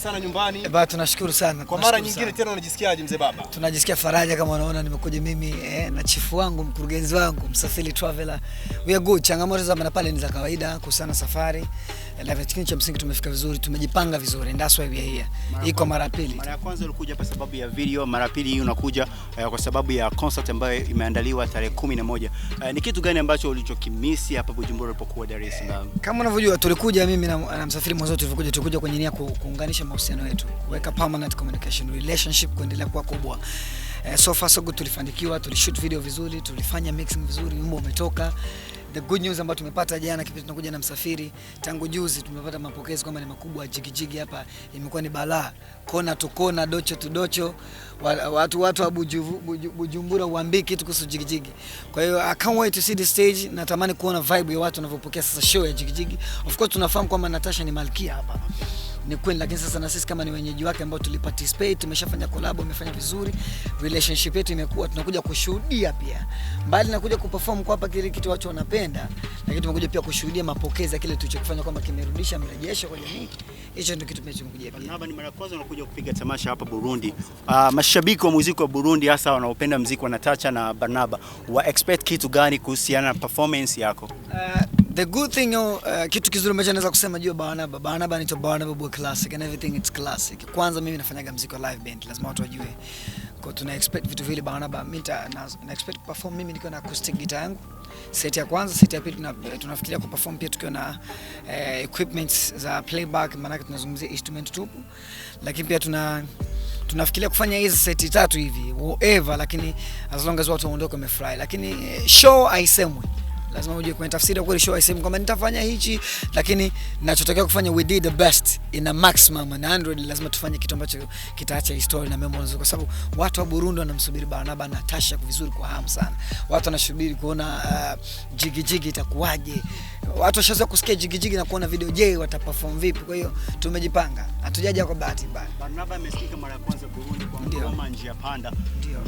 sana nyumbani. Tunashukuru sana. Kwa mara nyingine tena unajisikiaje mzee baba? Tunajisikia faraja kama unaona nimekuja mimi na chifu wangu, mkurugenzi wangu, Msafiri Traveler. We are good. Changamoto za mana pale ni za kawaida kusana safari. Lakini cha msingi tumefika vizuri, tumejipanga vizuri. That's why we are here. Iko mara pili. Mara ya kwanza ulikuja kwa sababu ya video, mara pili hii unakuja kwa sababu ya concert ambayo imeandaliwa tarehe 11. Ni kitu gani ambacho ulichokimisi hapa Bujumbura ulipokuwa Dar es Salaam? Kama unavyojua tulikuja mimi na Msafiri mwanzo tulikuja kwenye nia kuunganisha mahusiano yetu, kuweka permanent communication relationship kuendelea kuwa kubwa. So far so good, tulifanikiwa, tulishoot video vizuri, tulifanya mixing vizuri, wimbo umetoka. The good news ambayo tumepata jana kipi tunakuja na Msafiri, tangu juzi tumepata mapokezi kwamba ni makubwa. Jigijigi hapa imekuwa ni balaa, kona to kona, docho to docho, watu wa Bujumbura uambie kitu kuhusu Jigijigi. Kwa hiyo I can't wait to see the stage. Natamani kuona vibe ya watu wanavyopokea sasa show ya Jigijigi. Of course tunafahamu kwamba Natasha ni malkia hapa, ni queen, lakini sasa na sisi kama ni wenyeji wake ambao tuliparticipate, tumeshafanya collab, umefanya vizuri, relationship yetu imekuwa, tunakuja kushuhudia pia. Mbali na kuja kuperform kwa hapa kile kitu watu wanapenda, lakini tumekuja pia kushuhudia mapokezi ya kile tulichokifanya kwamba kimerudisha mrejesho kwa jamii. Hicho ndio kitu tumekuja pia. Barnaba, ni mara ya kwanza unakuja kupiga tamasha hapa Burundi. Mashabiki wa muziki wa Burundi hasa wanaopenda muziki wa Natasha na Barnaba, wa expect kitu gani kuhusiana na performance yako? The good thing, kitu kizuri ambacho naweza kusema juu ya Barnaba. Barnaba ni Barnaba boy classic and everything it's classic. Kwanza mimi nafanyaga muziki wa live band, lazima watu wajue. Kwa tuna expect vitu vile Barnaba, mimi na expect perform mimi nikiwa na acoustic guitar yangu. Set ya kwanza, set ya pili tunafikiria kuperform pia tukiwa na equipments za playback, maana tunazungumzia instrument tupu. Lakini pia tunafikiria kufanya hizi seti tatu hivi whatever, lakini as long as watu waondoke wamefurahi. Lakini show haisemwi, lazima uje kwenye tafsiri kwa show haisemwi kwamba nitafanya hichi, lakini ninachotaka kufanya we did the best in a maximum and 100. Lazima tufanye kitu ambacho kitaacha historia na memories, kwa sababu watu wa Burundi wanamsubiri Barnaba na Natasha kwa vizuri, kwa hamu sana. Watu wanasubiri kuona Jigijigi itakuwaje. Watu washaanza kusikia Jigijigi na kuona video, je wataperform vipi? Kwa hiyo tumejipanga, hatujaja kwa bahati mbaya. Barnaba amesikika mara ya kwanza Burundi kwa ngoma Njia Panda.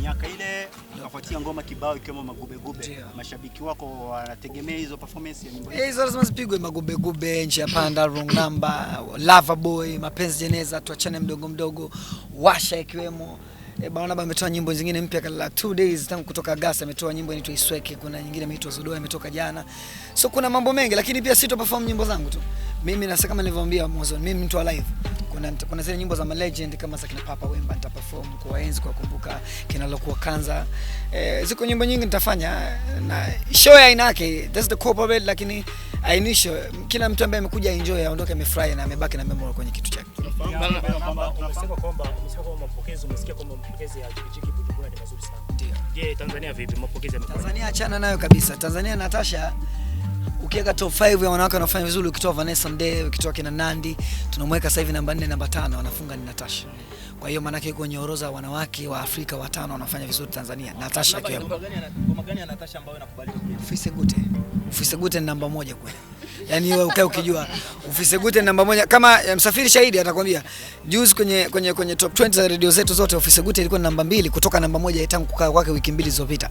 Miaka ile ukafuatia ngoma kibao ikiwemo Magube Gube. Mashabiki wako wanategemea hizo performance ya nyimbo hizo lazima zipigwe. Magube Gube, Njia Panda, Wrong Number, Lava Boy, Mapenzi Jeneza, Tuachane Mdogo Mdogo, Washa ikiwemo. Barnaba ametoa nyimbo zingine mpya kala 2 days tangu kutoka Agosti. Ametoa nyimbo inaitwa Isweke, kuna nyingine inaitwa Zodoa imetoka jana. So kuna mambo mengi, lakini pia sito perform nyimbo zangu tu. Mimi na kama nilivyoambia mwanzo, mimi mtu wa live. Kuna zile nyimbo za legend kama za kina Papa Wemba nita perform kwa enzi, kwa kumbuka kina Lokuwa Kanza. Ziko nyimbo nyingi nitafanya na show ya aina yake. That's the corporate, lakini ainisho kila mtu ambaye amekuja enjoy aondoke amefurahi na amebaki na memory kwenye kitu chake. Umesema kwamba mapokezi, umesikia kwamba mapokezi ya Jigijigi Bujumbura ni mazuri sana. Ndio. Je, Tanzania vipi mapokezi yamekuwa? Tanzania achana nayo kabisa. Tanzania Natasha ukiweka top 5 ya wanawake wanafanya vizuri, ukitoa Vanessa Mdee, ukitoa kina Nandi, tunamweka sasa hivi namba 4 namba 5 wanafunga ni Natasha. Kwa hiyo maana yake kwenye orodha wanawake wa Afrika watano wanafanya vizuri Tanzania, Natasha akiwemo. Ngoma gani ya Natasha ambayo inakubalika? Ufisegute namba 1 kweli. Yaani wewe ukae ukijua Ufisegute namba 1, kama Msafiri shahidi atakwambia juzi kwenye top 20 za radio zetu zote Ufisegute ilikuwa namba 2 kutoka namba 1 tangu kukaa kwake wiki 2 zilizopita.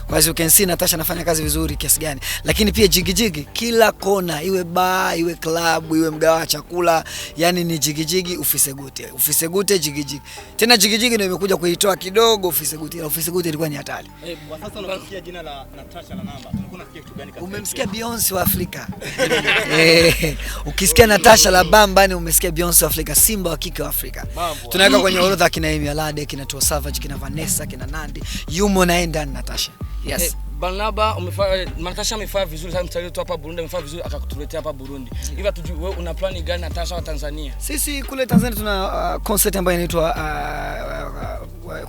Kwa hiyo you can see Natasha anafanya kazi vizuri kiasi gani. Lakini pia Jigijigi kila kona, iwe bar, iwe club, iwe mgawa wa chakula, yani ni Jigijigi Ufisegute Jigijigi. Tena Jigijigi ndio imekuja kuitoa kidogo Ufisegute. Ufisegute ilikuwa ni hatari. Kwa sasa unasikia jina la Natasha na namba. Unasikia kitu gani katika? Umemsikia Beyonce wa Afrika. Ukisikia Natasha la bamba ni umesikia Beyonce wa Afrika, simba wa kike wa Afrika. Tunaweka kwenye orodha kina Amy Alade, kina Tua Savage, kina Vanessa, kina Nandi. Yumo naenda Natasha. Yes. Barnaba Natasha amefanya vizuri sana, mtalii tu hapa Burundi amefanya vizuri akakutuletea hapa Burundi. Hivi tujue wewe una plan gani Natasha wa Tanzania? Sisi kule Tanzania tuna concert ambayo inaitwa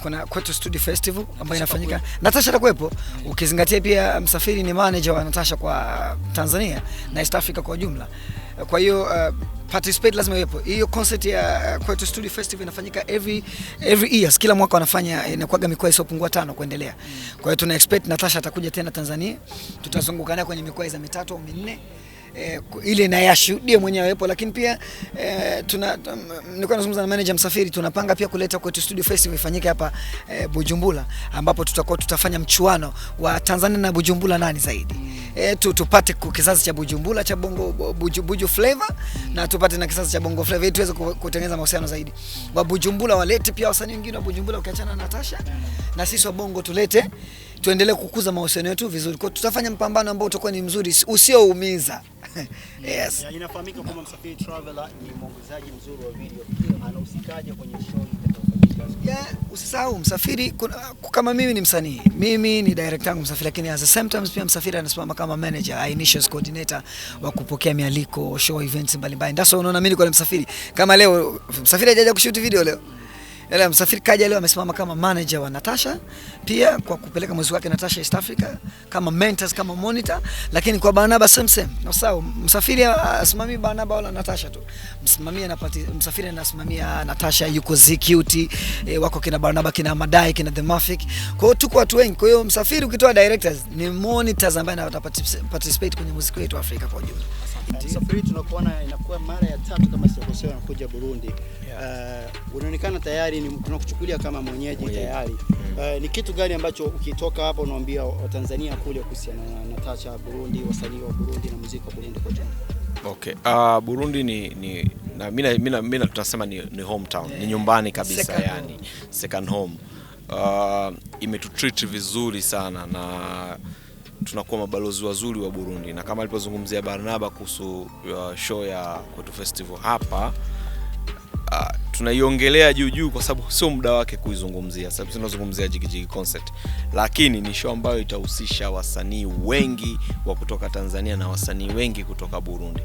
kuna Kwetu Studio Festival ambayo inafanyika. Natasha atakuwepo. Ukizingatia pia Msafiri ni manager wa Natasha kwa Tanzania na East Africa kwa jumla. Kwa hiyo participate lazima iwepo. Hiyo concert ya Kwetu Studio Festival inafanyika every year. Kila mwaka wanafanya, inakuwa mikoa isiyopungua 5 kuendelea. Kwa hiyo tuna expect Natasha atakuja tena Tanzania. Tutazunguka naye kwenye mikoa za 3 au 4. Ile na yashuhudie mwenyewe hapo, lakini pia nilikuwa nazungumza na manager Msafiri, tunapanga pia kuleta Kwetu Studio Festival ifanyike hapa Bujumbura, ambapo tutafanya mchuano wa Tanzania na Bujumbura nani zaidi. tupate kizazi cha Bujumbura cha bongo Buju flavor na tupate na kizazi cha bongo flavor ili tuweze kutengeneza mahusiano zaidi. Wa Bujumbura walete pia wasanii wengine wa Bujumbura ukiachana na Natasha, na sisi wa bongo tulete, tuendelee kukuza mahusiano yetu vizuri. Kwa tutafanya mpambano ambao utakuwa ni mzuri usioumiza. Yes. Ya, inafahamika kama Msafiri Traveler ni mwongozaji mzuri wa video. Anahusikaje kwenye show yeah, usisahau Msafiri kama mimi ni msanii, mimi ni director wangu Msafiri, lakini at the same time pia Msafiri anasimama kama manager, initials coordinator wa kupokea mialiko, show events mbalimbali. Ndio sababu unaona mimi kwa Msafiri. Kama leo Msafiri hajaja kushoot video leo. Msafiri kaja leo amesimama kama manager wa Natasha, pia kwa kupeleka mwezi wake Natasha East Africa, kama mentors, kama monitor, lakini kwa Barnaba same. Na sawa, Msafiri asimamia Barnaba wala Natasha tu. Msafiri anasimamia Natasha, yuko ZQT, wako kina Barnaba, kina Madai, kina The Mafic. Kwa hiyo tuko watu wengi. Kwa hiyo Msafiri ukitoa directors ni monitors ambao wataparticipate kwenye muziki wetu wa Afrika kwa ujumla. Msafiri tunakuona inakuwa mara ya 3 kama sio anakuja Burundi. Unaonekana tayari tunakuchukulia kama mwenyeji tayari. Ni kitu gani ambacho ukitoka hapa unawaambia Watanzania kule kuhusiana na Natasha Burundi, wasanii wa Burundi na muziki wa Burundi kwa jumla? Okay. Burundi ni na mimi tunasema ni hometown, ni nyumbani kabisa, yani second home. Imetutreat vizuri sana na tunakuwa mabalozi wazuri wa Burundi, na kama alipozungumzia Barnaba kuhusu show ya kwetu festival hapa, tunaiongelea juu kwa sababu sio muda wake kuizungumzia, sababu tunazungumzia Jigijigi concert, lakini ni show ambayo itahusisha wasanii wengi wa kutoka Tanzania na wasanii wengi kutoka Burundi.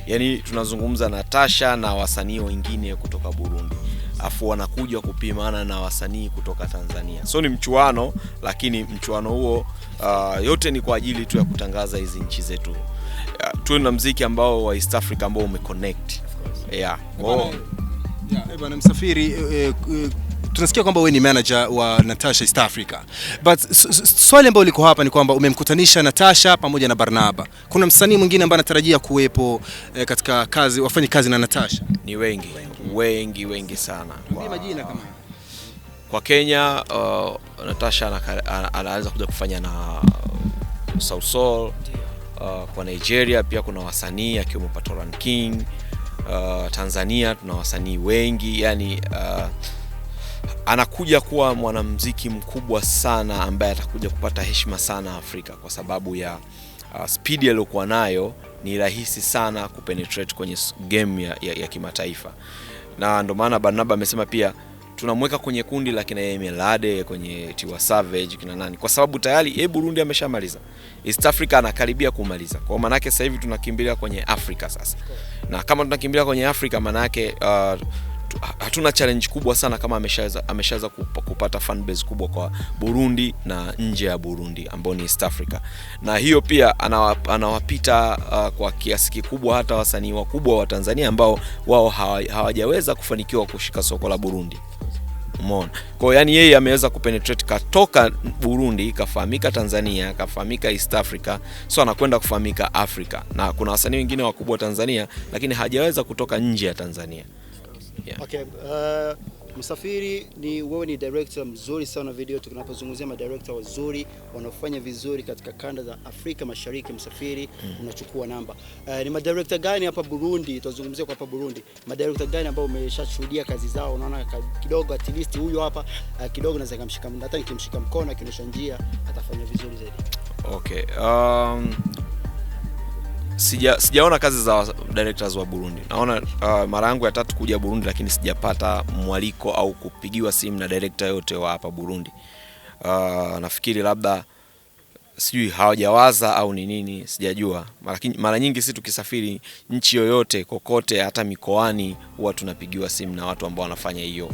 Yani tunazungumza Natasha na wasanii wengine kutoka Burundi, afu wanakuja kupimana na wasanii kutoka Tanzania. So ni mchuano, lakini mchuano huo yote ni kwa ajili tu ya kutangaza hizi nchi zetu. Tuwe na muziki ambao wa East Africa ambao umeconnect. Yeah. Bwana Msafiri, tunasikia kwamba wewe ni manager wa Natasha East Africa. But swali ambalo liko hapa ni kwamba umemkutanisha Natasha pamoja na Barnaba. Kuna msanii mwingine ambaye anatarajia kuwepo katika kazi, wafanye kazi na Natasha? Ni wengi sana. Majina kama kwa Kenya, Natasha anaanza kuja kufanya na South Soul. Kwa Nigeria pia kuna wasanii akiwemo Patoran King. Tanzania tuna wasanii wengi, yani anakuja kuwa mwanamuziki mkubwa sana ambaye atakuja kupata heshima sana Afrika kwa sababu ya speed aliyokuwa nayo. Ni rahisi sana kupenetrate kwenye game ya kimataifa, na ndio maana Barnaba amesema pia tunamweka kwenye kundi la kina Emelade, kwenye Tiwa Savage, kina nani, kwa sababu tayari Burundi ameshamaliza, East Africa anakaribia kumaliza. Kwa maana yake sasa hivi tunakimbilia kwenye Afrika sasa, na kama tunakimbilia kwenye Afrika maana yake hatuna challenge kubwa sana kama ameshaanza kupata fan base kubwa kwa Burundi na nje ya Burundi ambao ni East Africa, na hiyo pia anawapita kwa kiasi kikubwa hata wasanii wakubwa wa Tanzania ambao wao hawajaweza kufanikiwa kushika soko la Burundi. Umeona? Kwa yani yeye ameweza kupenetrate katoka Burundi, kafahamika Tanzania, kafahamika East Africa, so anakwenda kufahamika Africa. Na kuna wasanii wengine wakubwa wa Tanzania lakini hajaweza kutoka nje ya Tanzania. Yeah. Okay, Msafiri, wewe ni director mzuri sana video. Tunapozungumzia madirector wazuri wanaofanya vizuri katika kanda za Afrika Mashariki, Msafiri unachukua namba. Ni madirector gani hapa Burundi, tuzungumzie kwa hapa Burundi, madirector gani ambao umeshashuhudia kazi zao unaona kidogo at least huyo hapa kidogo naweza kumshika, hata nikimshika mkono akionyesha njia atafanya vizuri zaidi? Okay, sijaona kazi za directors wa Burundi. Naona mara yangu ya 3 kuja Burundi, lakini sijapata mwaliko au kupigiwa simu na director yote wa hapa Burundi. Nafikiri labda sijui hawajawaza au ni nini, sijajua. Lakini mara nyingi sisi tukisafiri nchi yoyote kokote, hata mikoani, huwa tunapigiwa simu na watu ambao wanafanya hiyo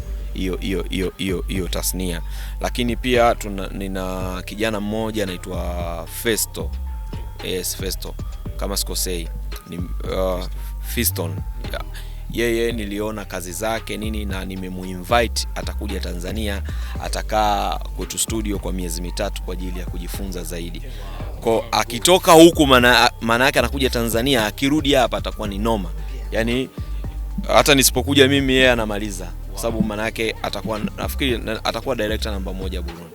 tasnia. Lakini pia nina kijana mmoja anaitwa Festo. Yes, Festo kama sikosei, ni Fiston. Yeah. Yeye niliona kazi zake nini na nimemuinvite atakuja Tanzania, atakaa kwetu studio kwa miezi 3 kwa ajili ya kujifunza zaidi. Kwa akitoka huku maana yake anakuja Tanzania, akirudi hapa atakuwa ni noma. Yani hata nisipokuja mimi yeye anamaliza, kwa sababu maana yake atakuwa, nafikiri atakuwa director namba 1 Burundi.